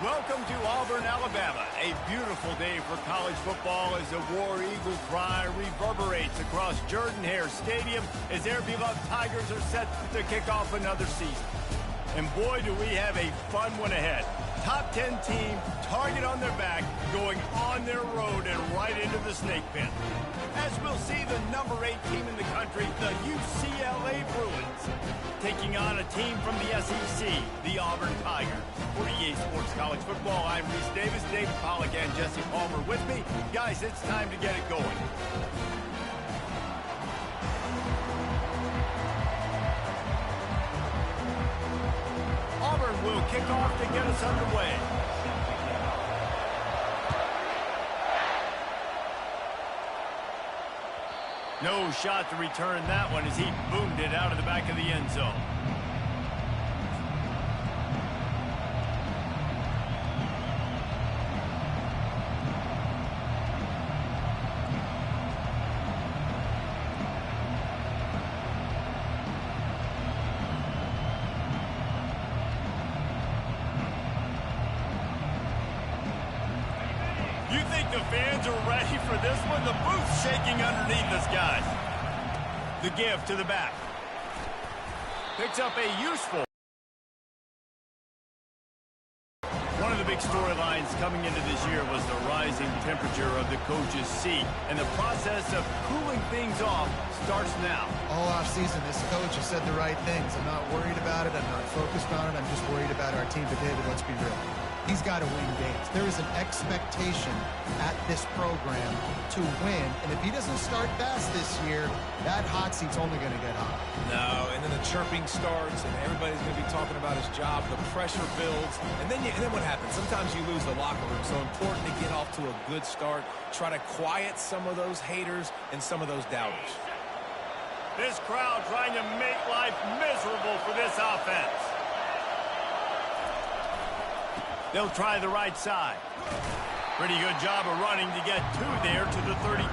Welcome to Auburn, Alabama. A beautiful day for college football as the War Eagle cry reverberates across Jordan-Hare Stadium as their beloved Tigers are set to kick off another season. And boy, do we have a fun one ahead. Top 10 team, target on their back, going on their road and right into the snake pit. As we'll see the number 8 team in the country, the UCLA Bruins, taking on a team from the SEC, the Auburn Tigers. For EA Sports College Football, I'm Reese Davis, David Pollack, and Jesse Palmer with me. Guys, it's time to get it going. Auburn will kick off to get us underway. No shot to return that one as he boomed it out of the back of the end zone. You think the fans are ready for this one? The booth's shaking underneath us, guys. The give to the back. Picks up a useful. One of the big storylines coming into this year was the rising temperature of the coach's seat. And the process of cooling things off starts now. All offseason, this coach has said the right things. I'm not worried about it. I'm not focused on it. I'm just worried about our team. But David, let's be real. He's got to win games. There is an expectation at this program to win. And if he doesn't start fast this year, that hot seat's only going to get hot. No, and then the chirping starts, and everybody's going to be talking about his job. The pressure builds. And then what happens? Sometimes you lose the locker room. So important to get off to a good start. Try to quiet some of those haters and some of those doubters. This crowd trying to make life miserable for this offense. They'll try the right side. Pretty good job of running to get 2 there to the 32.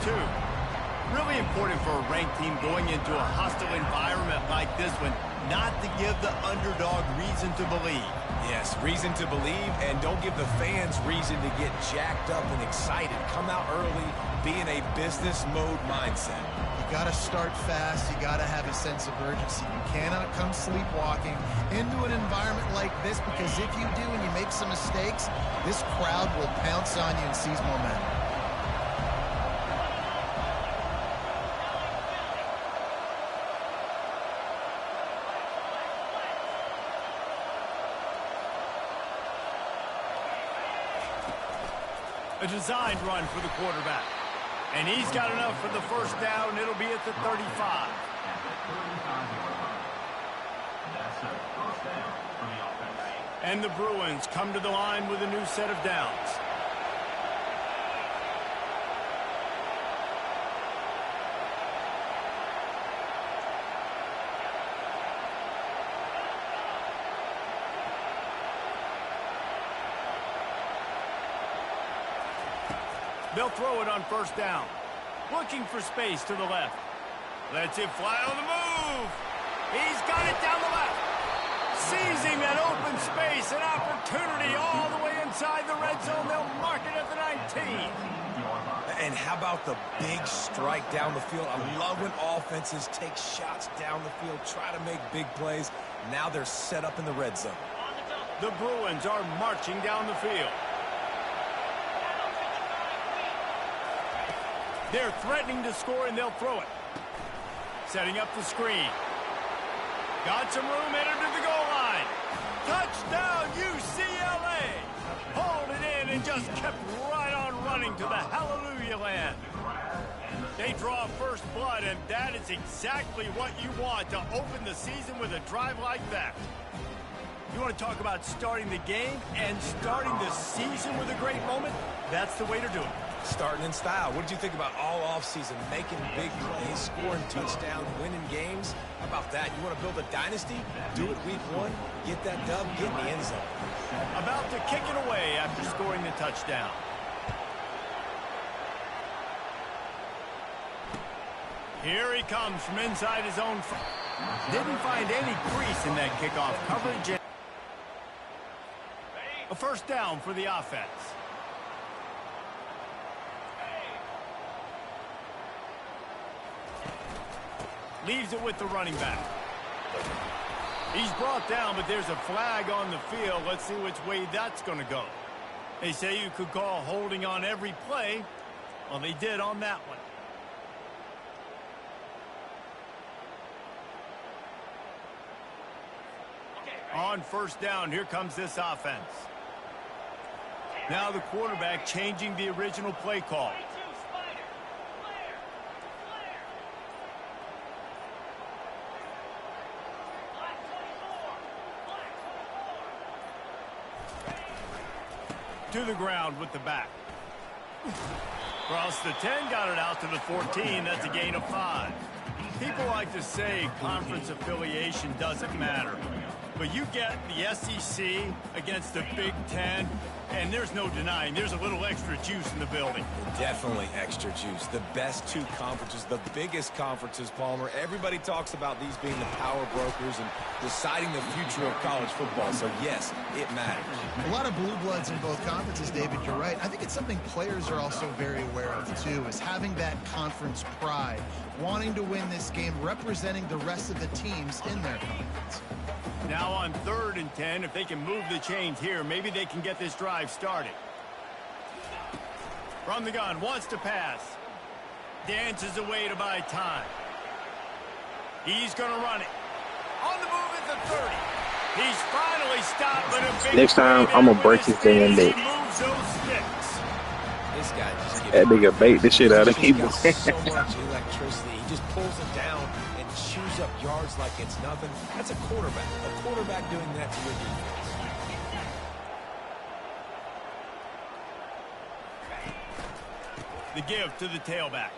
Really important for a ranked team going into a hostile environment like this one, not to give the underdog reason to believe. Yes, reason to believe, and don't give the fans reason to get jacked up and excited. Come out early, be in a business mode mindset. You got to start fast. You got to have a sense of urgency. You cannot come sleepwalking into an environment like this, because if you do and you make some mistakes, this crowd will pounce on you and seize momentum. A designed run for the quarterback. And he's got enough for the first down. It'll be at the 35. And the Bruins come to the line with a new set of downs. They'll throw it on first down. Looking for space to the left. Lets it fly on the move. He's got it down the left. Seizing that open space, an opportunity all the way inside the red zone. They'll mark it at the 19. And how about the big strike down the field? I love when offenses take shots down the field, try to make big plays. Now they're set up in the red zone. The Bruins are marching down the field. They're threatening to score, and they'll throw it. Setting up the screen. Got some room, headed to the goal line. Touchdown, UCLA! Hauled it in and just kept right on running to the hallelujah land. They draw first blood, and that is exactly what you want to open the season with a drive like that. You want to talk about starting the game and starting the season with a great moment? That's the way to do it. Starting in style. What did you think about all offseason? Making big plays, scoring touchdowns, winning games? How about that? You want to build a dynasty? Do it week 1. Get that dub. Get in the end zone. About to kick it away after scoring the touchdown. Here he comes from inside his own. Didn't find any crease in that kickoff coverage. A first down for the offense. Leaves it with the running back. He's brought down, but there's a flag on the field. Let's see which way that's going to go. They say you could call holding on every play. Well, they did on that one. On first down, here comes this offense. Now the quarterback changing the original play call. To the ground with the back. Across the 10, got it out to the 14. That's a gain of 5. People like to say conference affiliation doesn't matter. But you get the SEC against the Big Ten, and there's no denying there's a little extra juice in the building. Definitely extra juice. The best two conferences, the biggest conferences, Palmer. Everybody talks about these being the power brokers and deciding the future of college football. So, yes, it matters. A lot of blue bloods in both conferences, David. You're right. I think it's something players are also very aware of, too, is having that conference pride, wanting to win this game, representing the rest of the teams in their conference. Now on 3rd and 10, if they can move the chains here, maybe they can get this drive started. From the gun, wants to pass. Dances away to buy time. He's going to run it. On the move at the 30. He's finally stopped, but a big Next time, I'm going to break his damn neck. He moves those sticks. This guy just gives That nigga bait the shit out of people. so much electricity. He just pulls it down and chews up yards like it's nothing. That's a quarterback. A quarterback doing that to your defense. The give to the tailback.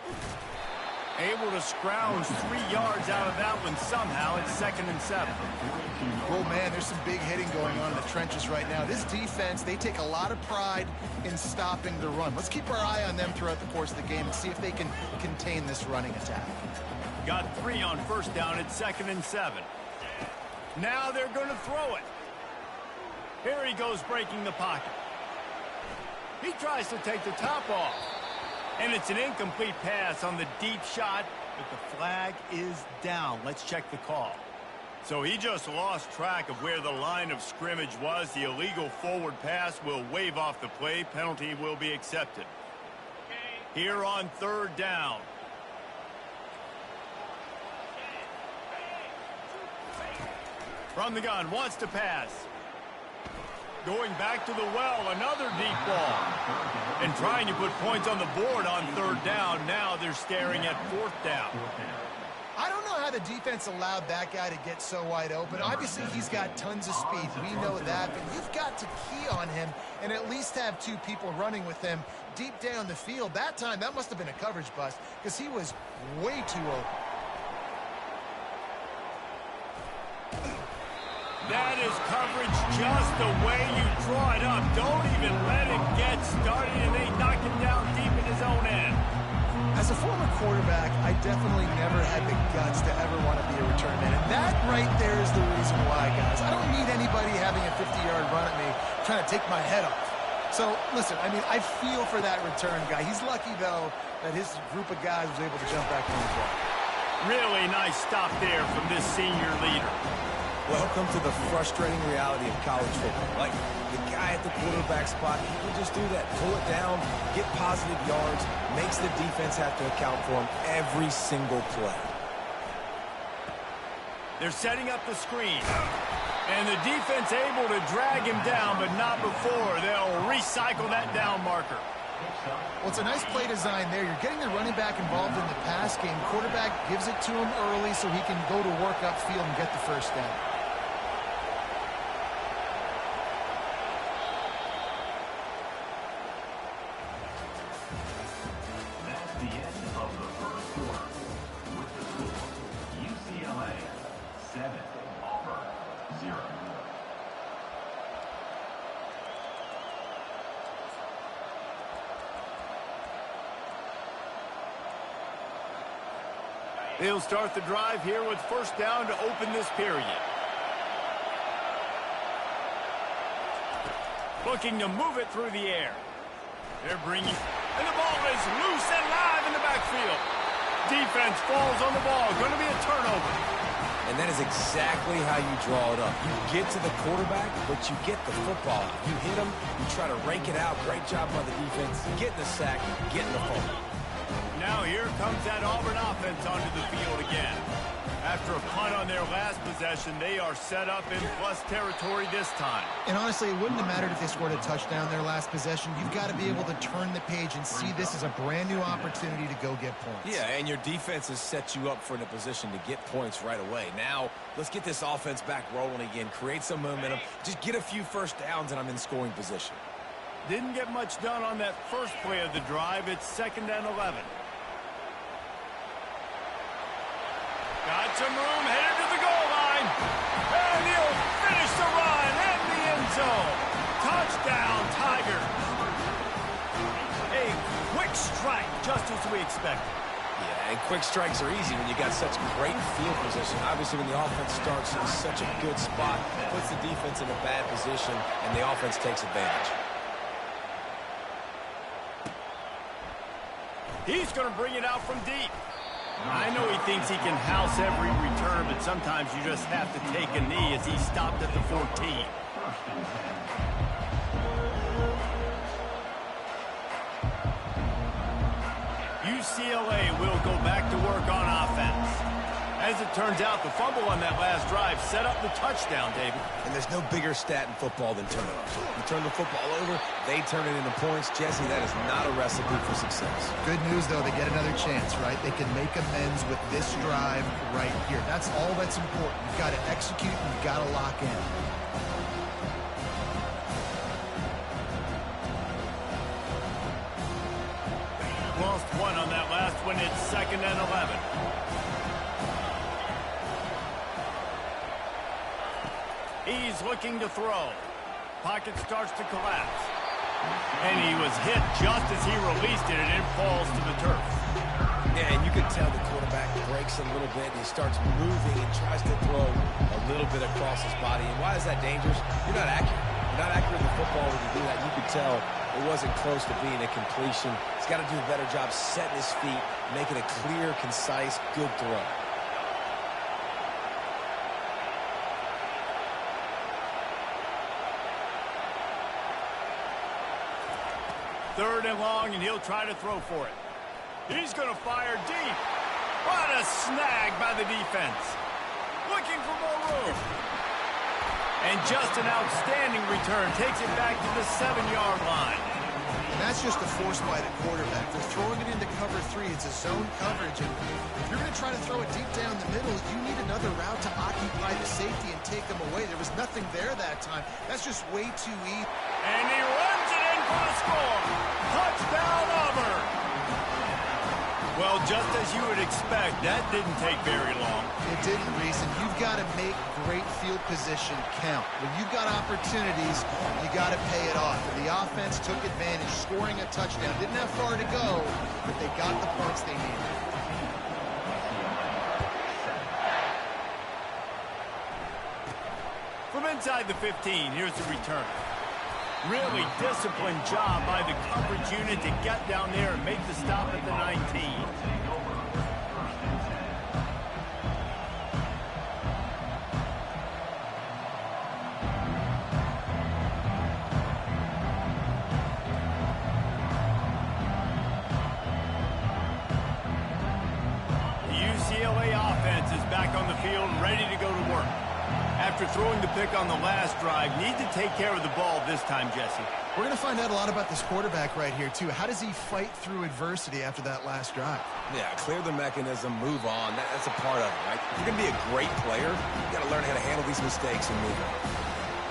Able to scrounge 3 yards out of that one somehow. It's 2nd and 7. Oh, man, there's some big hitting going on in the trenches right now. This defense, they take a lot of pride in stopping the run. Let's keep our eye on them throughout the course of the game and see if they can contain this running attack. Got 3 on first down. It's 2nd and 7. Now they're going to throw it. Here he goes breaking the pocket. He tries to take the top off. And it's an incomplete pass on the deep shot, but the flag is down. Let's check the call. So he just lost track of where the line of scrimmage was. The illegal forward pass will wave off the play. Penalty will be accepted. Here on 3rd down. From the gun, wants to pass. Going back to the well, another deep ball. And trying to put points on the board on 3rd down. Now they're staring at 4th down. I don't know how the defense allowed that guy to get so wide open. Obviously, he's got tons of speed. We know that. But you've got to key on him and at least have 2 people running with him deep down the field. That time, that must have been a coverage bust because he was way too open. That is coverage just the way you draw it up. Don't even let him get started, and they knock him down deep in his own end. As a former quarterback, I definitely never had the guts to ever want to be a return man. And that right there is the reason why, guys. I don't need anybody having a 50-yard run at me trying to take my head off. So, listen, I mean, I feel for that return guy. He's lucky, though, that his group of guys was able to jump back on the ball. Really nice stop there from this senior leader. Welcome to the frustrating reality of college football. Like, the guy at the quarterback spot, he will just do that. Pull it down, get positive yards, makes the defense have to account for him every single play. They're setting up the screen. And the defense able to drag him down, but not before. They'll recycle that down marker. Well, it's a nice play design there. You're getting the running back involved in the pass game. Quarterback gives it to him early so he can go to work upfield and get the first down. That's the end of the first quarter. With the score, UCLA 7, Auburn 0. They'll start the drive here with first down to open this period. Looking to move it through the air. They're bringing, and the ball is loose and live in the backfield. Defense falls on the ball. Going to be a turnover. And that is exactly how you draw it up. You get to the quarterback, but you get the football out. You hit him, you try to rake it out. Great job by the defense. Getting the sack, getting the fumble. Now here comes that Auburn offense onto the field again. After a punt on their last possession, they are set up in plus territory this time. And honestly, it wouldn't have mattered if they scored a touchdown their last possession. You've got to be able to turn the page and see this as a brand new opportunity to go get points. Yeah, and your defense has set you up for a position to get points right away. Now, let's get this offense back rolling again, create some momentum, just get a few first downs, and I'm in scoring position. Didn't get much done on that first play of the drive. It's 2nd and 11. Got some room, headed to the goal line. And he'll finish the run in the end zone. Touchdown, Tigers. A quick strike, just as we expected. Yeah, and quick strikes are easy when you got such great field position. Obviously, when the offense starts in such a good spot, puts the defense in a bad position, and the offense takes advantage. He's going to bring it out from deep. I know he thinks he can house every return, but sometimes you just have to take a knee as he stopped at the 14. UCLA will go back to work on offense. As it turns out, the fumble on that last drive set up the touchdown, David. And there's no bigger stat in football than turnovers. You turn the football over, they turn it into points. Jesse, that is not a recipe for success. Good news, though, they get another chance, right? They can make amends with this drive right here. That's all that's important. You've got to execute and you've got to lock in. Lost one on that last one. It's 2nd and 11. He's looking to throw. Pocket starts to collapse. And he was hit just as he released it, and it falls to the turf. Yeah, and you can tell the quarterback breaks a little bit, and he starts moving and tries to throw a little bit across his body. And why is that dangerous? You're not accurate. You're not accurate with football when you do that. You can tell it wasn't close to being a completion. He's got to do a better job setting his feet, making a clear, concise, good throw. 3rd and long, and he'll try to throw for it. He's going to fire deep. What a snag by the defense. Looking for more room. And just an outstanding return. Takes it back to the 7-yard line. And that's just a force by the quarterback. They're throwing it into cover 3. It's a zone coverage. And if you're going to try to throw it deep down the middle, you need another route to occupy the safety and take them away. There was nothing there that time. That's just way too easy. And he runs it in for the score. Touchdown, Auburn. Well, just as you would expect, that didn't take very long. It didn't, Reese, and you've got to make great field position count. When you've got opportunities, you got to pay it off. And the offense took advantage, scoring a touchdown. Didn't have far to go, but they got the points they needed. From inside the 15, here's the return. Really disciplined job by the coverage unit to get down there and make the stop at the 19. The UCLA offense is back on the field, ready to go to work. After throwing the pick on the last drive, need to take care of the ball this time, Jesse. We're going to find out a lot about this quarterback right here, too. How does he fight through adversity after that last drive? Yeah, clear the mechanism, move on. That's a part of it, right? If you're going to be a great player, you got to learn how to handle these mistakes and move on.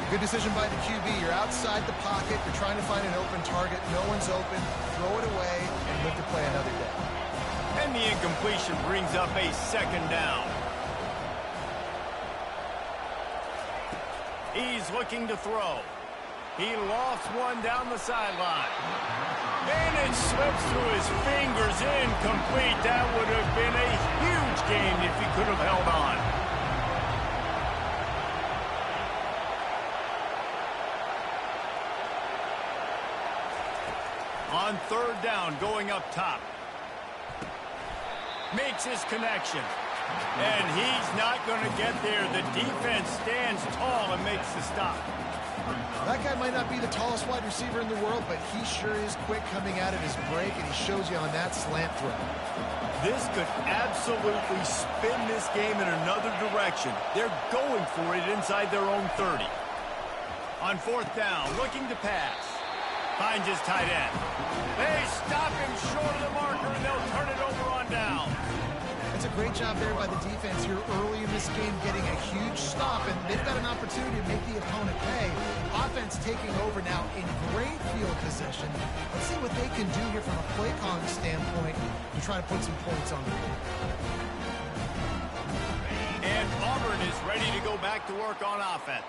Good decision by the QB. You're outside the pocket. You're trying to find an open target. No one's open. Throw it away and live to play another day. And the incompletion brings up a 2nd down. He's looking to throw. He lost one down the sideline. And it slips through his fingers, incomplete. That would have been a huge gain if he could have held on. On third down, going up top. Makes his connection. And he's not going to get there. The defense stands tall and makes the stop. That guy might not be the tallest wide receiver in the world, but he sure is quick coming out of his break, and he shows you on that slant throw. This could absolutely spin this game in another direction. They're going for it inside their own 30. On fourth down, looking to pass. Finds his tight end. They stop him short of the marker, and they'll turn it over on down. It's a great job there by the defense here early in this game, getting a huge stop, and they've got an opportunity to make the opponent pay. Offense taking over now in great field position. Let's see what they can do here from a play calling standpoint to try to put some points on the board. And Auburn is ready to go back to work on offense.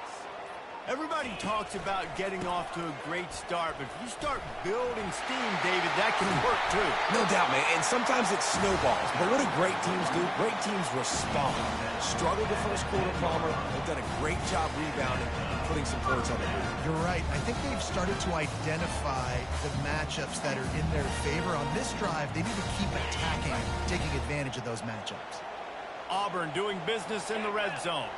Everybody talks about getting off to a great start, but if you start building steam, David, that can work too. No doubt, man, and sometimes it snowballs. But what do great teams do? Great teams respond. Struggled the first quarter, Palmer. They've done a great job rebounding, putting some points on the board. You're right. I think they've started to identify the matchups that are in their favor. On this drive, they need to keep attacking, taking advantage of those matchups. Auburn doing business in the red zone.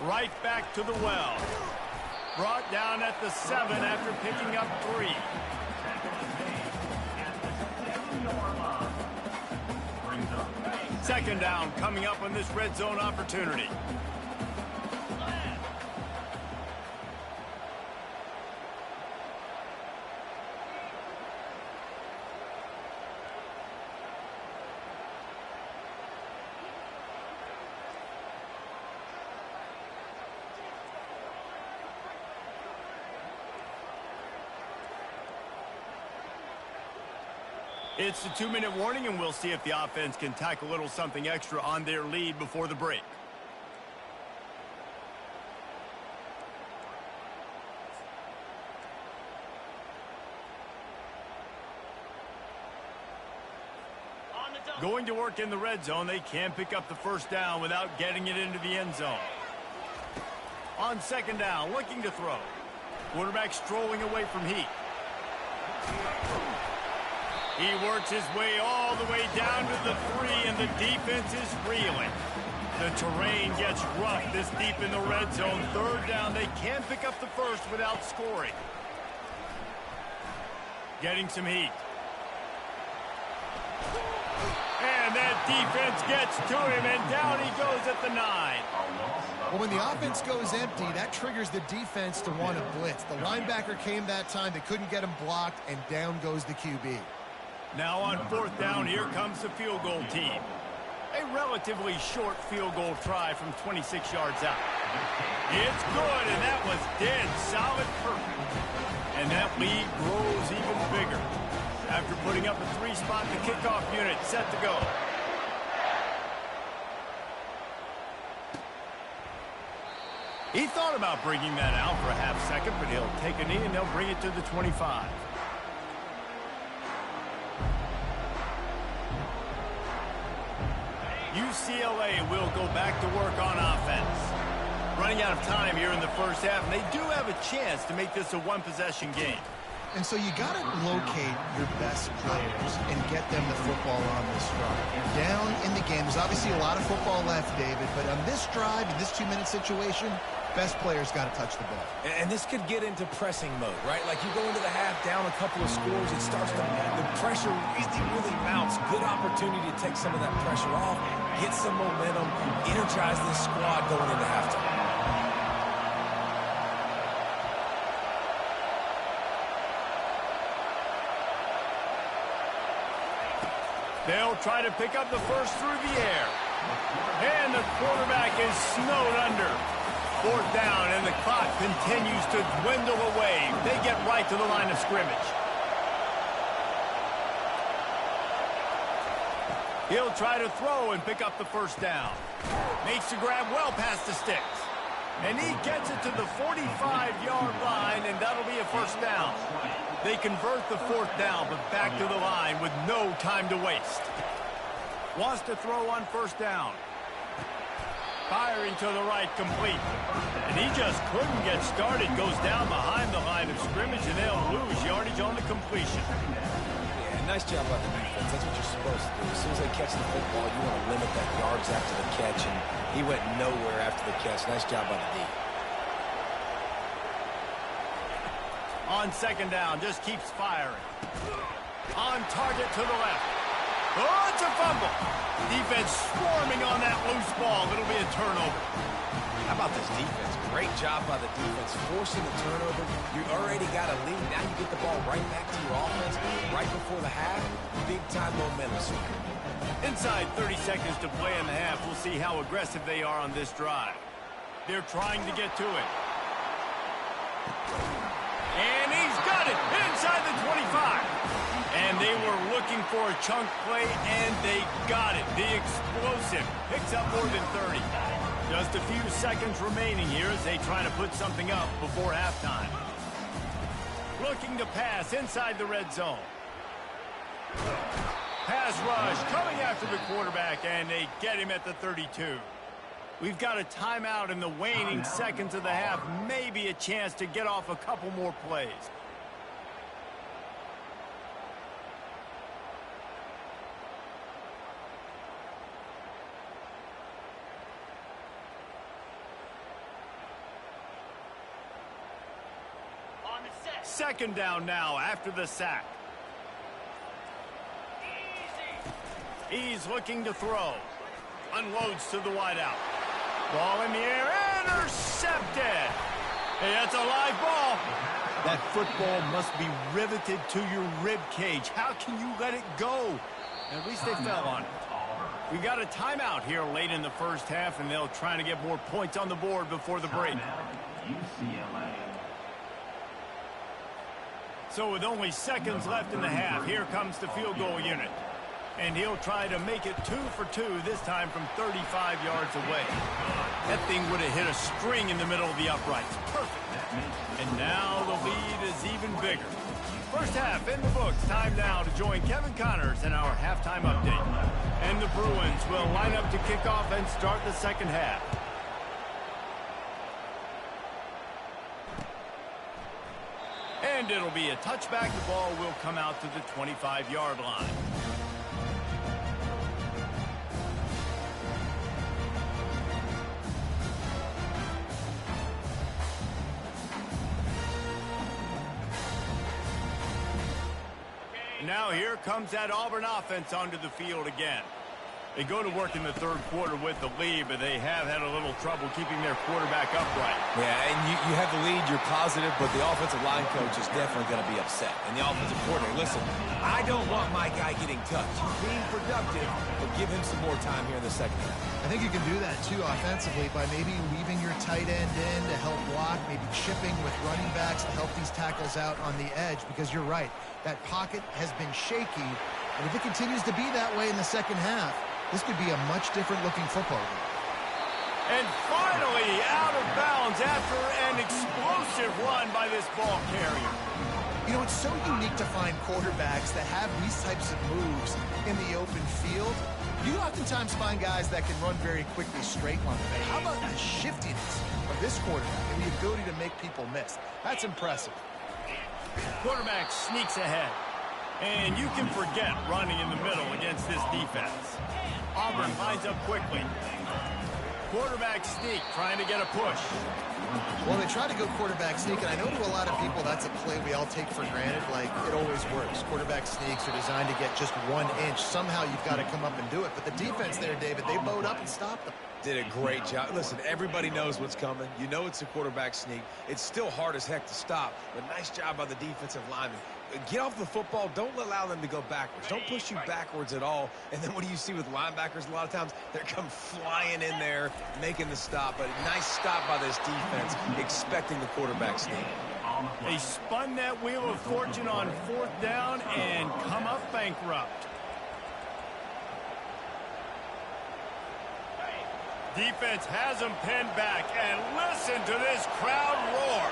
Right back to the well. Brought down at the 7 after picking up 3. Second down coming up on this red zone opportunity. It's the 2-minute warning, and we'll see if the offense can tack a little something extra on their lead before the break. Going to work in the red zone, they can pick up the first down without getting it into the end zone. On second down, looking to throw. Quarterback strolling away from heat. He works his way all the way down to the 3, and the defense is reeling. The terrain gets rough this deep in the red zone. Third down, they can pick up the first without scoring. Getting some heat. And that defense gets to him, and down he goes at the 9. Well, when the offense goes empty, that triggers the defense to want to blitz. The linebacker came that time. They couldn't get him blocked, and down goes the QB. Now on fourth down, here comes the field goal team. A relatively short field goal try from 26 yards out. It's good, and that was dead solid perfect. And that lead grows even bigger. After putting up a 3-spot, the kickoff unit set to go. He thought about bringing that out for a half second, but he'll take a knee and they'll bring it to the 25. UCLA will go back to work on offense. Running out of time here in the first half, and they do have a chance to make this a one-possession game. And so you got to locate your best players and get them the football on this drive. You're down in the game. There's obviously a lot of football left, David, but on this drive, in this 2-minute situation, best players got to touch the ball. And this could get into pressing mode, right? Like you go into the half down a couple of scores, it starts to, the pressure really mounts. Good opportunity to take some of that pressure off, get some momentum, energize this squad going into halftime. They'll try to pick up the first through the air. And the quarterback is snowed under. Fourth down, and the clock continues to dwindle away. They get right to the line of scrimmage. He'll try to throw and pick up the first down. Makes the grab well past the sticks. And he gets it to the 45-yard line, and that'll be a first down. They convert the fourth down, but back to the line with no time to waste. Wants to throw on first down. Firing to the right, complete. And he just couldn't get started. Goes down behind the line of scrimmage, and they'll lose yardage on the completion. Yeah, nice job by the defense. That's what you're supposed to do. As soon as they catch the football, you want to limit that yards after the catch, and he went nowhere after the catch. Nice job by the D. On second down, just keeps firing. On target to the left. Oh, it's a fumble. Defense swarming on that loose ball. It'll be a turnover. How about this defense? Great job by the defense, forcing the turnover. You already got a lead. Now you get the ball right back to your offense right before the half. Big-time momentum swing. Inside 30 seconds to play in the half. We'll see how aggressive they are on this drive. They're trying to get to it. And he's got it inside the 25. And they were looking for a chunk play, and they got it. The explosive picks up more than 30. Just a few seconds remaining here as they try to put something up before halftime. Looking to pass inside the red zone. Pass rush coming after the quarterback, and they get him at the 32. We've got a timeout in the waning seconds of the half. Maybe a chance to get off a couple more plays. Second down now after the sack. He's looking to throw. Unloads to the wideout. Ball in the air. Intercepted. Hey, that's a live ball. That football must be riveted to your rib cage. How can you let it go? At least they fell on it. We got a timeout here late in the first half, and they'll try to get more points on the board before the break. UCLA. So with only seconds left in the half, here comes the field goal unit. And he'll try to make it 2 for 2, this time from 35 yards away. That thing would have hit a string in the middle of the uprights. Perfect. And now the lead is even bigger. First half in the books. Time now to join Kevin Connors in our halftime update. And the Bruins will line up to kick off and start the second half. And it'll be a touchback. The ball will come out to the 25-yard line. Now here comes that Auburn offense onto the field again. They go to work in the third quarter with the lead, but they have had a little trouble keeping their quarterback upright. Yeah, and you have the lead, you're positive, but the offensive line coach is definitely going to be upset. And the offensive coordinator, listen, I don't want my guy getting touched. He's being productive, but give him some more time here in the second half. I think you can do that, too, offensively, by maybe leaving your tight end in to help block, maybe chipping with running backs to help these tackles out on the edge, because you're right. That pocket has been shaky, and if it continues to be that way in the second half, this could be a much different-looking football game. And finally, out of bounds after an explosive run by this ball carrier. You know, it's so unique to find quarterbacks that have these types of moves in the open field. You oftentimes find guys that can run very quickly straight line. But how about the shiftiness of this quarterback and the ability to make people miss? That's impressive. Quarterback sneaks ahead. And you can forget running in the middle against this defense. Auburn lines up quickly. Quarterback sneak, trying to get a push. Well, they try to go quarterback sneak, and I know to a lot of people that's a play we all take for granted. Like, it always works. Quarterback sneaks are designed to get just 1 inch. Somehow you've got to come up and do it. But the defense there, David, they bowed up and stopped them. Did a great job. Listen, everybody knows what's coming. You know it's a quarterback sneak. It's still hard as heck to stop, but nice job by the defensive lineman. Get off the football. Don't allow them to go backwards. Don't push you backwards at all. And then what do you see with linebackers? A lot of times they're come flying in there, making the stop. But a nice stop by this defense, expecting the quarterback sneak. They spun that wheel of fortune on fourth down and come up bankrupt. Defense has them pinned back, and listen to this crowd roar.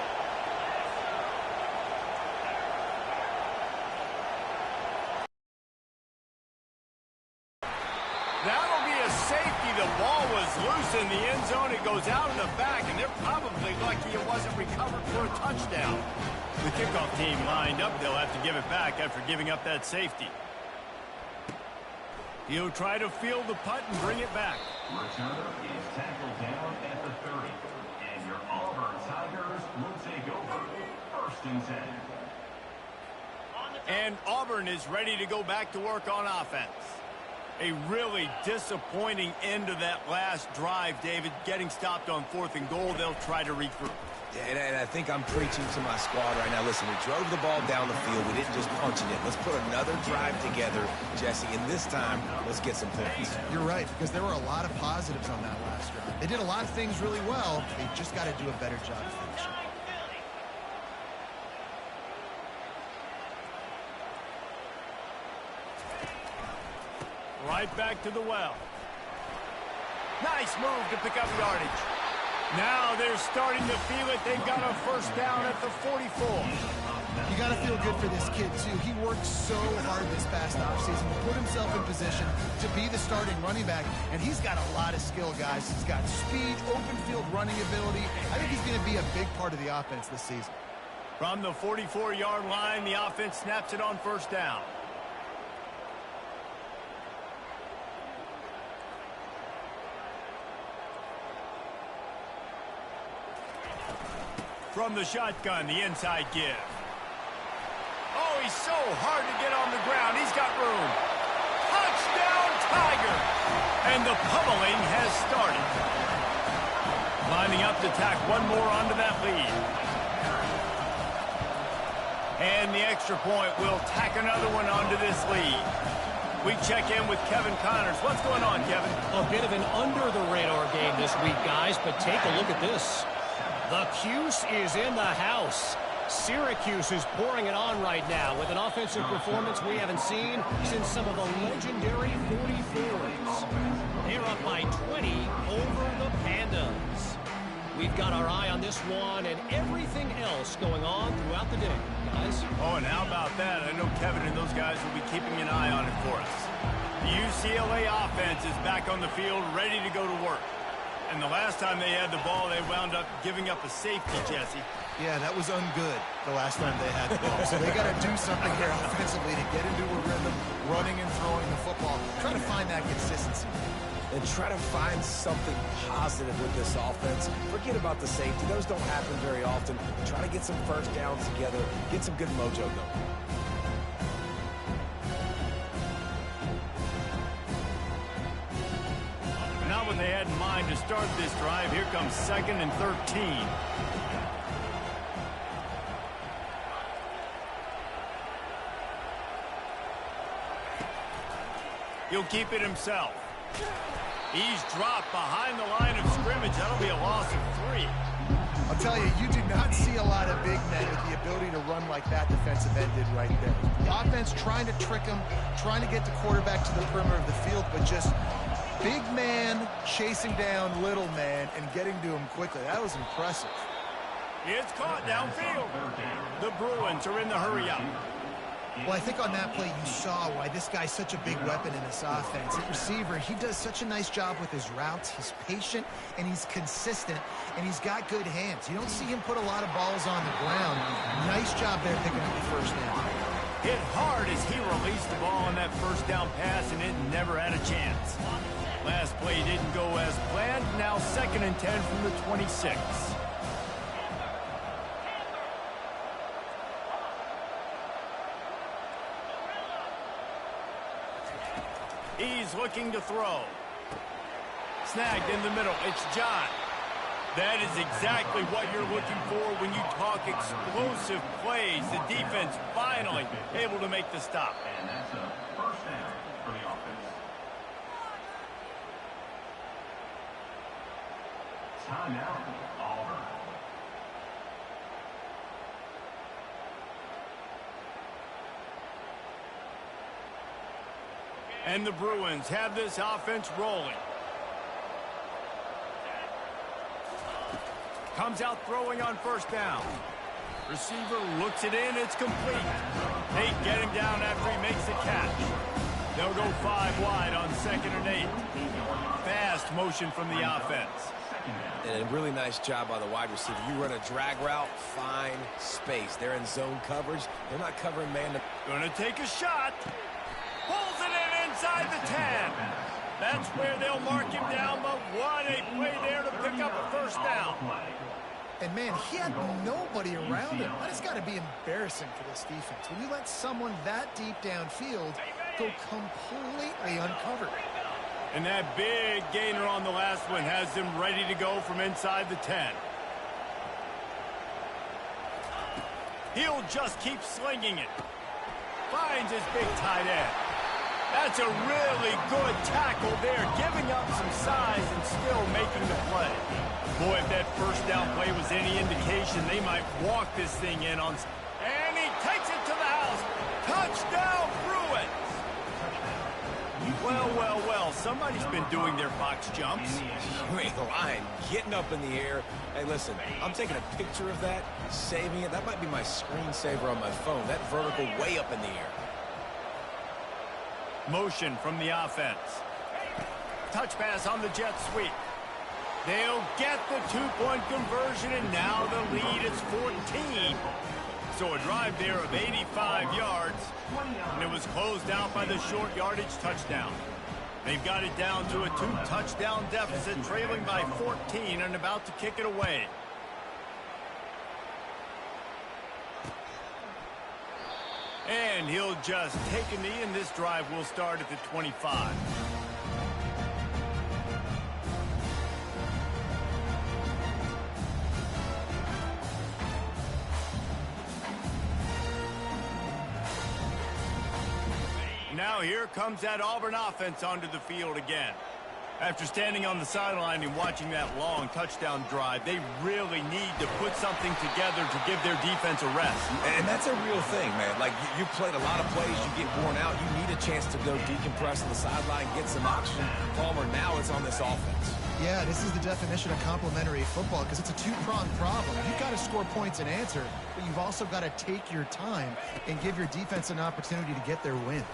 That'll be a safety. The ball was loose in the end zone. It goes out in the back, and they're probably lucky it wasn't recovered for a touchdown. The kickoff team lined up. They'll have to give it back after giving up that safety. He'll try to field the punt and bring it back. Returner is tackled down at the 30. And your Auburn Tigers will take over 1st and 10. And Auburn is ready to go back to work on offense. A really disappointing end of that last drive, David. Getting stopped on 4th and goal, they'll try to regroup. Yeah, and I think I'm preaching to my squad right now. Listen, we drove the ball down the field. We didn't just punch it in. Let's put another drive together, Jesse, and this time, let's get some points. You're right, because there were a lot of positives on that last drive. They did a lot of things really well. They just got to do a better job finishing. Right back to the well. Nice move to pick up yardage. Now they're starting to feel it. They've got a 1st down at the 44. You got to feel good for this kid, too. He worked so hard this past offseason to put himself in position to be the starting running back, and he's got a lot of skill, guys. He's got speed, open field running ability. I think he's going to be a big part of the offense this season. From the 44-yard line, the offense snaps it on 1st down. From the shotgun, the inside give. Oh, he's so hard to get on the ground. He's got room. Touchdown, Tiger! And the pummeling has started. Lining up to tack one more onto that lead. And the extra point will tack another one onto this lead. We check in with Kevin Connors. What's going on, Kevin? A bit of an under-the-radar game this week, guys, but take a look at this. The Cuse is in the house. Syracuse is pouring it on right now with an offensive performance we haven't seen since some of the legendary 44s. They're up by 20 over the Pandas. We've got our eye on this one and everything else going on throughout the day, guys. Oh, and how about that? I know Kevin and those guys will be keeping an eye on it for us. The UCLA offense is back on the field, ready to go to work. And the last time they had the ball, they wound up giving up a safety, Jesse. Yeah, that was ungood the last time they had the ball. So they got to do something here offensively to get into a rhythm, running and throwing the football. Try to find that consistency. And try to find something positive with this offense. Forget about the safety. Those don't happen very often. Try to get some 1st downs together. Get some good mojo going. Not what they had in mind to start this drive. Here comes 2nd and 13. He'll keep it himself. He's dropped behind the line of scrimmage. That'll be a loss of 3. I'll tell you, you do not see a lot of big men with the ability to run like that defensive end did right there. The offense trying to trick him, trying to get the quarterback to the perimeter of the field, but just big man chasing down little man and getting to him quickly. That was impressive. It's caught downfield. The Bruins are in the hurry-up. Well, I think on that play you saw why this guy's such a big weapon in this offense. At receiver, he does such a nice job with his routes. He's patient, and he's consistent, and he's got good hands. You don't see him put a lot of balls on the ground. Nice job there picking up the 1st down. Hit hard as he released the ball on that 1st down pass, and it never had a chance. Last play didn't go as planned. Now 2nd and 10 from the 26. He's looking to throw. Snagged in the middle. It's John. That is exactly what you're looking for when you talk explosive plays. The defense finally able to make the stop. And that's a 1st down for the offense. Timeout, Auburn. And the Bruins have this offense rolling. Comes out throwing on 1st down. Receiver looks it in. It's complete. They get him down after he makes the catch. They'll go 5 wide on 2nd and 8. Fast motion from the offense. And a really nice job by the wide receiver. You run a drag route, find space. They're in zone coverage. They're not covering man. Gonna take a shot. Pulls it in inside the 10. That's where they'll mark him down, but what a play there to pick up a first down. And, man, he had nobody around him. That has got to be embarrassing for this defense. When you let someone that deep downfield go completely uncovered. And that big gainer on the last one has him ready to go from inside the 10. He'll just keep slinging it. Finds his big tight end. That's a really good tackle there, giving up some size and still making the play. Boy, if that first down play was any indication, they might walk this thing in on... And he takes it to the house. Touchdown, Bruins! Well, well, well, somebody's been doing their box jumps. You ain't lying. Getting up in the air. Hey, listen, I'm taking a picture of that, saving it. That might be my screensaver on my phone. That vertical way up in the air. Motion from the offense. Touch pass on the jet sweep. They'll get the 2-point conversion, and now the lead is 14. So a drive there of 85 yards, and it was closed out by the short yardage touchdown. They've got it down to a 2-touchdown deficit, trailing by 14 and about to kick it away. And he'll just take a knee, and this drive will start at the 25. Now here comes that Auburn offense onto the field again. After standing on the sideline and watching that long touchdown drive, they really need to put something together to give their defense a rest. And that's a real thing, man. Like, you played a lot of plays, you get worn out, you need a chance to go decompress on the sideline, get some oxygen. Palmer, now it's on this offense. Yeah, this is the definition of complementary football because it's a two-pronged problem. You've got to score points and answer, but you've also got to take your time and give your defense an opportunity to get their win.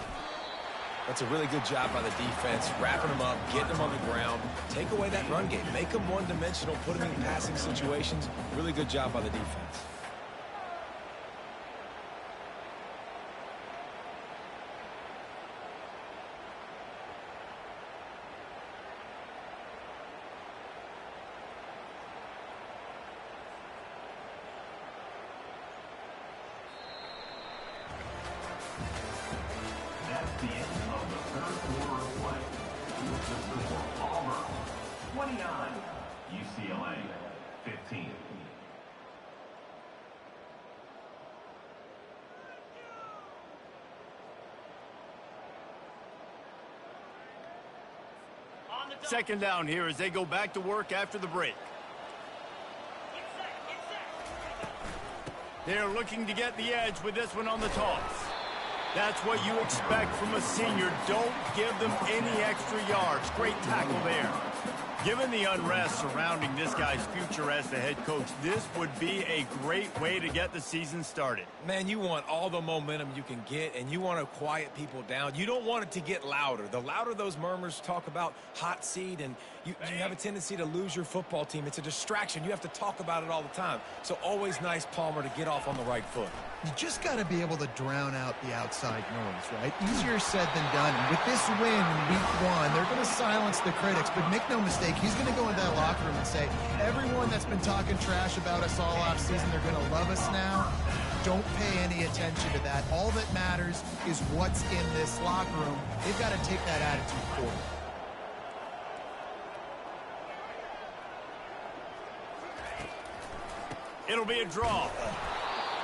That's a really good job by the defense, wrapping them up, getting them on the ground, take away that run game, make them one-dimensional, put them in passing situations. Really good job by the defense. That's the end of the third quarter of play. The score, Auburn 29, UCLA 15. Second down here as they go back to work after the break. They're looking to get the edge with this one on the toss. That's what you expect from a senior. Don't give them any extra yards. Great tackle there. Given the unrest surrounding this guy's future as the head coach, this would be a great way to get the season started. Man, you want all the momentum you can get, and you want to quiet people down. You don't want it to get louder. The louder those murmurs talk about hot seat, and you have a tendency to lose your football team. It's a distraction. You have to talk about it all the time. So always nice, Palmer, to get off on the right foot. You just got to be able to drown out the outside noise, right? Easier said than done. And with this win in week 1, they're going to silence the critics. But make no mistake, he's going to go into that locker room and say, everyone that's been talking trash about us all offseason, they're going to love us now. Don't pay any attention to that. All that matters is what's in this locker room. They've got to take that attitude forward. It'll be a draw.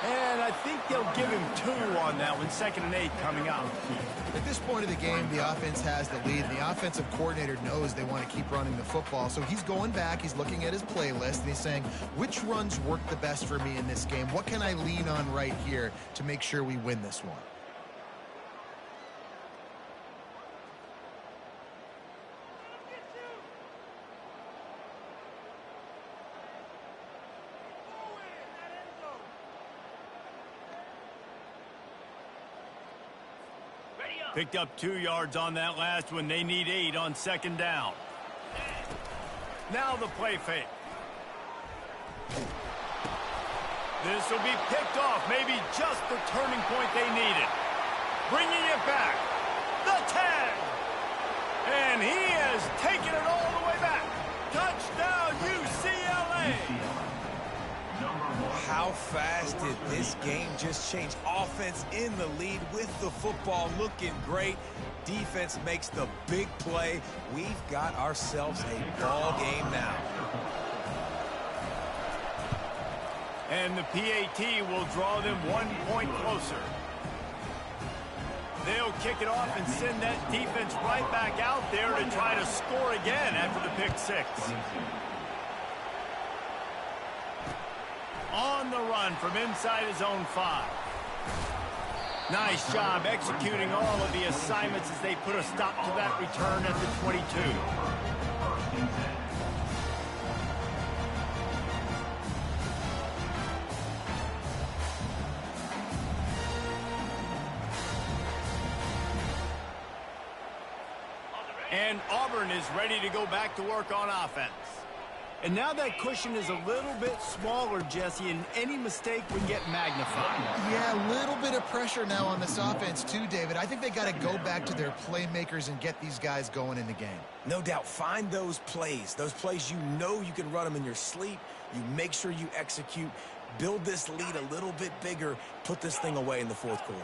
And I think they'll give him 2 on that one. 2nd and 8 coming up. At this point of the game, the offense has the lead, and the offensive coordinator knows they want to keep running the football. So he's going back, he's looking at his playlist, and he's saying, which runs work the best for me in this game? What can I lean on right here to make sure we win this one? Picked up 2 yards on that last one. They need 8 on second down. Now the play fake. This will be picked off. Maybe just the turning point they needed. Bringing it back. The tag. And he has taken it all the way back. Touchdown, UCLA. How fast did this game just change? Offense in the lead with the football, looking great. Defense makes the big play. We've got ourselves a ball game now. And the PAT will draw them 1 point closer. They'll kick it off and send that defense right back out there to try to score again after the pick 6. On the run from inside his own 5. Nice job executing all of the assignments as they put a stop to that return at the 22. And Auburn is ready to go back to work on offense. And now that cushion is a little bit smaller, Jesse, and any mistake would get magnified. Yeah, a little bit of pressure now on this offense too, David. I think they got to go back to their playmakers and get these guys going in the game. No doubt, find those plays you know you can run them in your sleep. You make sure you execute, build this lead a little bit bigger, put this thing away in the fourth quarter.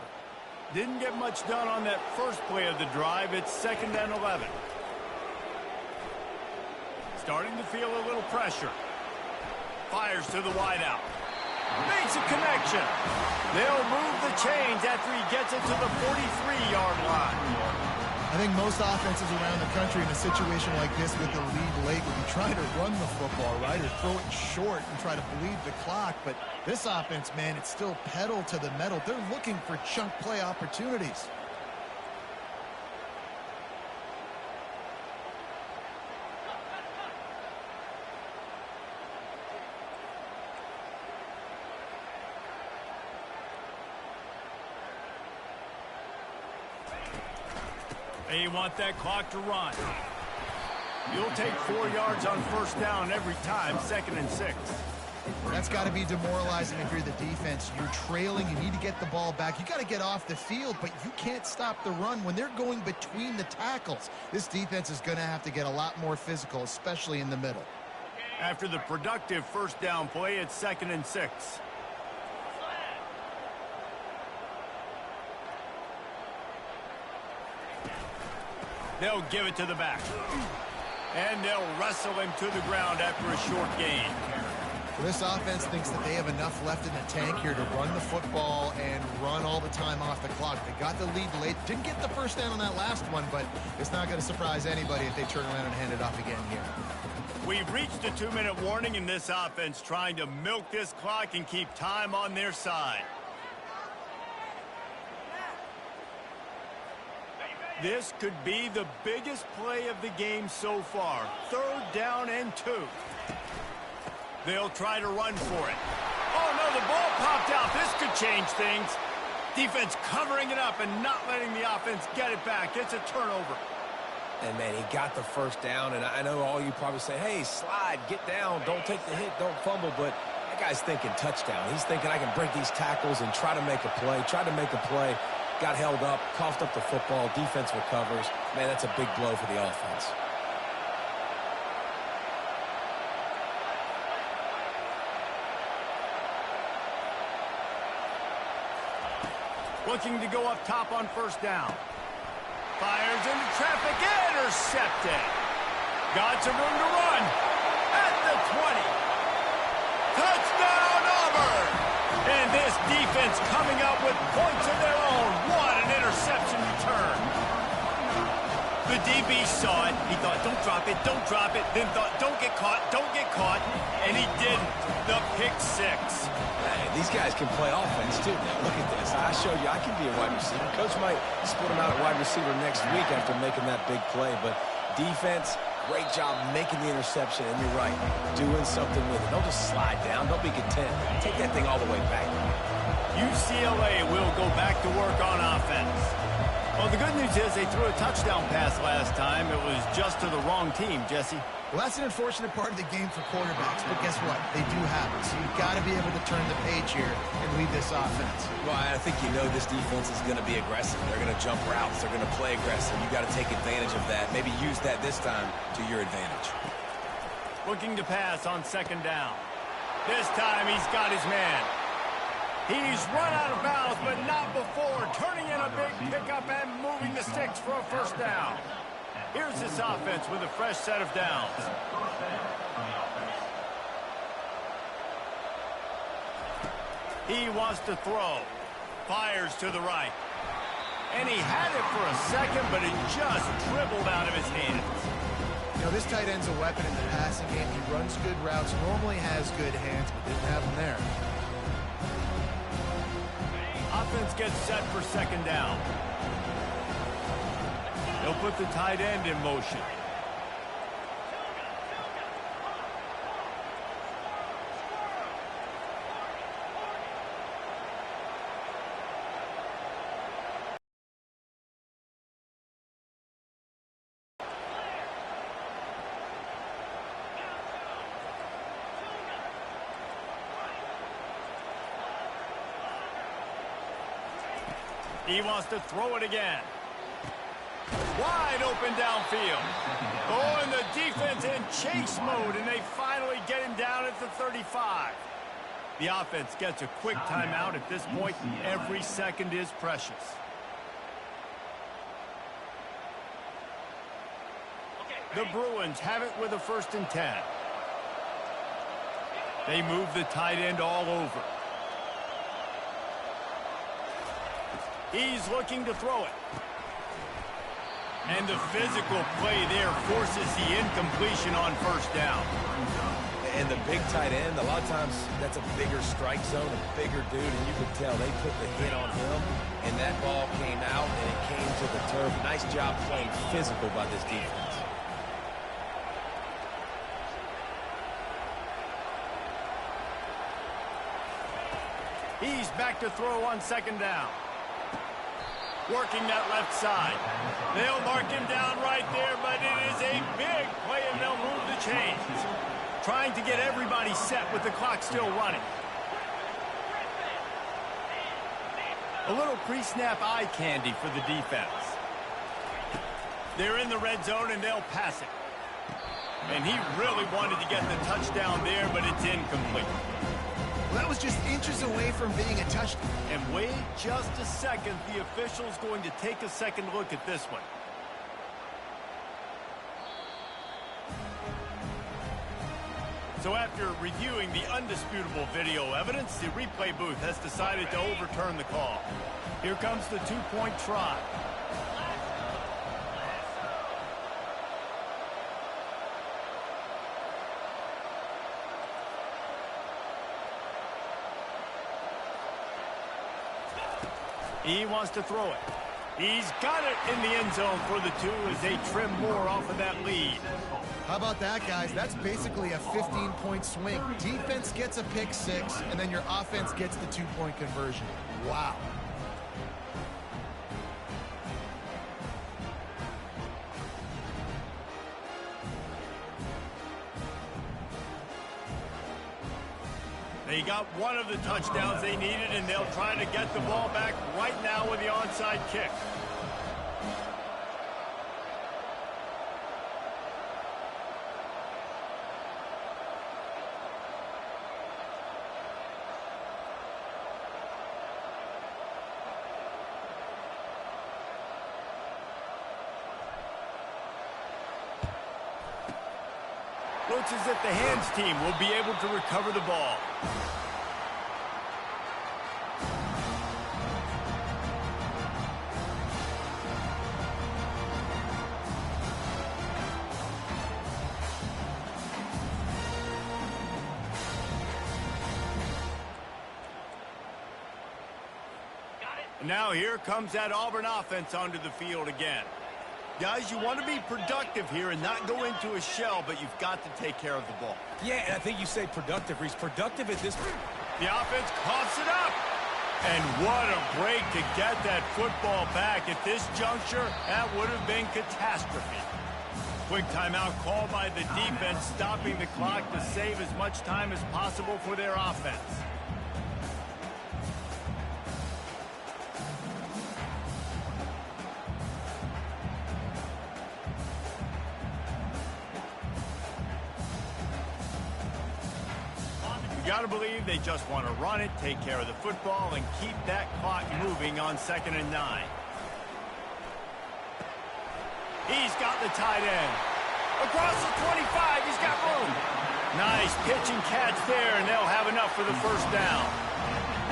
Didn't get much done on that first play of the drive. It's 2nd and 11. Starting to feel a little pressure. Fires to the wideout. Makes a connection. They'll move the chains after he gets it to the 43-yard line. I think most offenses around the country in a situation like this with the lead late would be trying to run the football, right, or throw it short and try to bleed the clock. But this offense, man, it's still pedal to the metal. They're looking for chunk play opportunities. They want that clock to run. You'll take 4 yards on first down every time, 2nd and 6. That's got to be demoralizing if you're the defense. You're trailing. You need to get the ball back. You got to get off the field, but you can't stop the run when they're going between the tackles. This defense is going to have to get a lot more physical, especially in the middle. After the productive first down play, it's 2nd and 6. They'll give it to the back. And they'll wrestle him to the ground after a short gain. This offense thinks that they have enough left in the tank here to run the football and run all the time off the clock. They got the lead late. Didn't get the first down on that last one, but it's not going to surprise anybody if they turn around and hand it off again here. We've reached a 2-minute warning in this offense, trying to milk this clock and keep time on their side. This could be the biggest play of the game so far. 3rd down and 2. They'll try to run for it. Oh, no, the ball popped out. This could change things. Defense covering it up and not letting the offense get it back. It's a turnover. And, man, he got the first down, and I know all you probably say, hey, slide, get down, don't take the hit, don't fumble, but that guy's thinking touchdown. He's thinking I can break these tackles and try to make a play. Got held up, coughed up the football, defense recovers. Man, that's a big blow for the offense. Looking to go up top on first down. Fires into traffic, intercepted. Got some room to run. At the 20. Touchdown, Auburn! And this defense coming up with points of their own. What an interception return. The DB saw it. He thought, don't drop it, don't drop it. Then thought, don't get caught. And he didn't. The pick 6. Hey, these guys can play offense, too. Now, look at this. I showed you I can be a wide receiver. Coach might split him out at wide receiver next week after making that big play. But defense, great job making the interception. And you're right, doing something with it. Don't just slide down. Don't be content. Take that thing all the way back. UCLA will go back to work on offense. Well, the good news is they threw a touchdown pass last time. It was just to the wrong team, Jesse. Well, that's an unfortunate part of the game for quarterbacks, but guess what? They do have it. So you've got to be able to turn the page here and lead this offense. Well, I think you know this defense is going to be aggressive. They're going to jump routes. They're going to play aggressive. You've got to take advantage of that. Maybe use that this time to your advantage. Looking to pass on second down. This time he's got his man. He's run out of bounds, but not before. Turning in a big pickup and moving the sticks for a first down. Here's this offense with a fresh set of downs. He wants to throw. Fires to the right. And he had it for a second, but it just dribbled out of his hands. You know, this tight end's a weapon in the passing game. He runs good routes, normally has good hands, but didn't have them there. Offense gets set for second down. They'll put the tight end in motion. He wants to throw it again. Wide open downfield. Oh, and the defense in chase mode, and they finally get him down at the 35. The offense gets a quick timeout at this point. Every second is precious. The Bruins have it with a 1st and 10. They move the tight end all over. He's looking to throw it. And the physical play there forces the incompletion on first down. And the big tight end, a lot of times that's a bigger strike zone, a bigger dude, and you could tell they put the hit on him, and that ball came out, and it came to the turf. Nice job playing physical by this defense. He's back to throw on second down. Working that left side. They'll mark him down right there, but it is a big play, and they'll move the chains. Trying to get everybody set with the clock still running. A little pre-snap eye candy for the defense. They're in the red zone, and they'll pass it. And he really wanted to get the touchdown there, but it's incomplete. Well, that was just inches away from being a touchdown. And wait just a second. The official's going to take a second look at this one. So after reviewing the undisputable video evidence, the replay booth has decided to overturn the call. Here comes the two-point try. He wants to throw it. He's got it in the end zone for the 2 as they trim more off of that lead. How about that, guys? That's basically a 15-point swing. Defense gets a pick 6, and then your offense gets the 2-point conversion. Wow. They got one of the touchdowns they needed, and they'll try to get the ball back right now with the onside kick. Looks as if the hands team will be able to recover the ball. Now here comes that Auburn offense onto the field again. Guys, you want to be productive here and not go into a shell, but you've got to take care of the ball. Yeah, and I think you say productive. He's productive at this point. The offense coughs it up. And what a break to get that football back. At this juncture, that would have been catastrophe. Quick timeout called by the defense, stopping the clock to save as much time as possible for their offense. You got to believe they just want to run it, take care of the football, and keep that clock moving on 2nd and 9. He's got the tight end. Across the 25, he's got room. Nice pitch and catch there, and they'll have enough for the first down.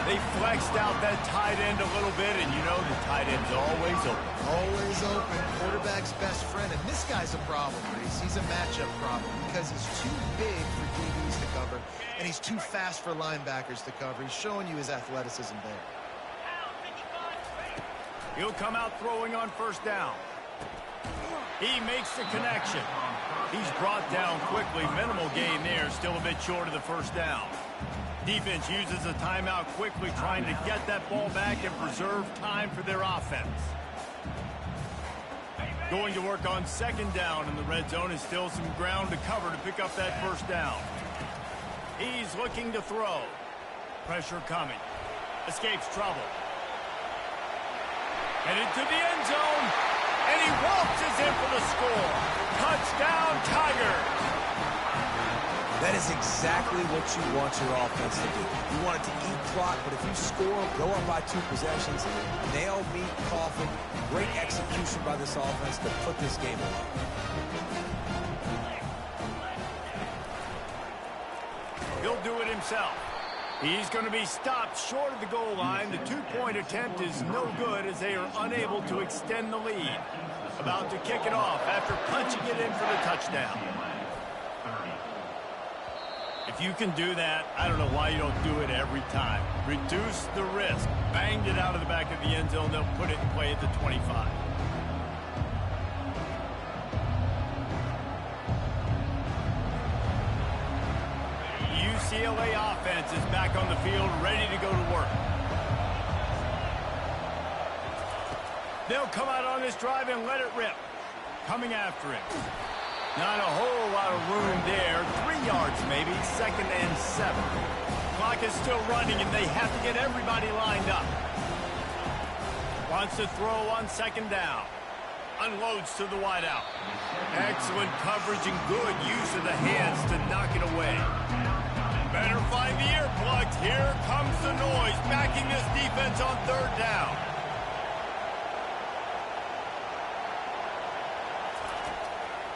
They flexed out that tight end a little bit, and you know the tight end's always open. Always open. Quarterback's best friend. And this guy's a problem, Reese. He's a matchup problem because he's too big for DBs to cover, and he's too fast for linebackers to cover. He's showing you his athleticism there. He'll come out throwing on first down. He makes the connection. He's brought down quickly. Minimal gain there. Still a bit short of the first down. Defense uses a timeout quickly, trying to get that ball back and preserve time for their offense. Going to work on 2nd down in the red zone. Is still some ground to cover to pick up that first down. He's looking to throw. Pressure coming. Escapes trouble. Headed to the end zone. And he waltzes in for the score. Touchdown, Tigers. That is exactly what you want your offense to do. You want it to eat clock, but if you score, go up by 2 possessions, nail, meet, coffin, great execution by this offense to put this game away. He'll do it himself. He's going to be stopped short of the goal line. The 2-point attempt is no good as they are unable to extend the lead. About to kick it off after punching it in for the touchdown. If you can do that, I don't know why you don't do it every time. Reduce the risk. Banged it out of the back of the end zone. They'll put it in play at the 25. UCLA offense is back on the field, ready to go to work. They'll come out on this drive and let it rip. Coming after it. Not a whole lot of room there. 3 yards maybe. 2nd and 7. Clock is still running, and they have to get everybody lined up. Wants to throw on 2nd down. Unloads to the wideout. Excellent coverage and good use of the hands to knock it away. Better find the earplugs. Here comes the noise, backing this defense on 3rd down.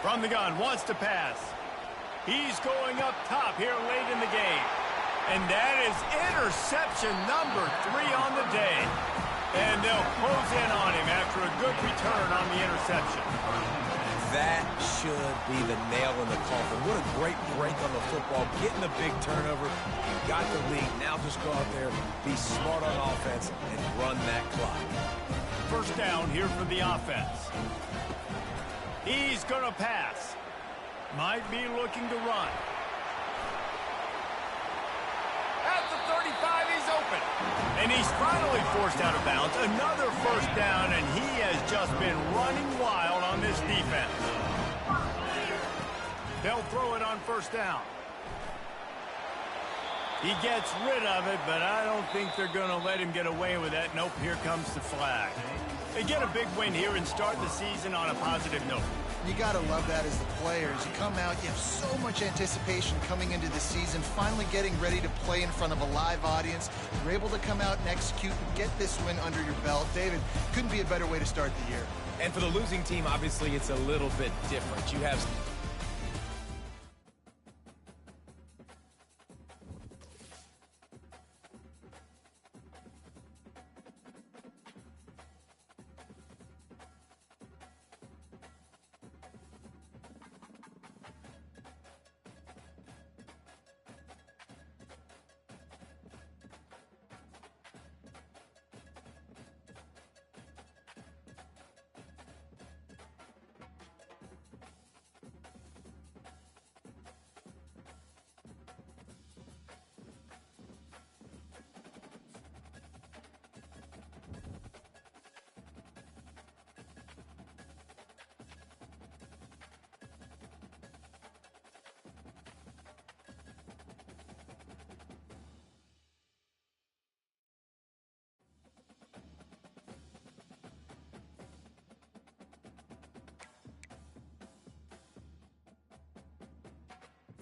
From the gun, wants to pass. He's going up top here late in the game. And that is interception number 3 on the day. And they'll close in on him after a good return on the interception. That should be the nail in the coffin. What a great break on the football. Getting the big turnover. You got the lead. Now just go out there, be smart on offense, and run that clock. First down here for the offense. He's going to pass. Might be looking to run. At the 35, he's open. And he's finally forced out of bounds. Another first down, and he has just been running wild on this defense. They'll throw it on first down. He gets rid of it, but I don't think they're going to let him get away with that. Nope, here comes the flag. They get a big win here and start the season on a positive note. You got to love that as the players. You come out, you have so much anticipation coming into the season, finally getting ready to play in front of a live audience. You're able to come out and execute and get this win under your belt. David, couldn't be a better way to start the year. And for the losing team, obviously, it's a little bit different. You have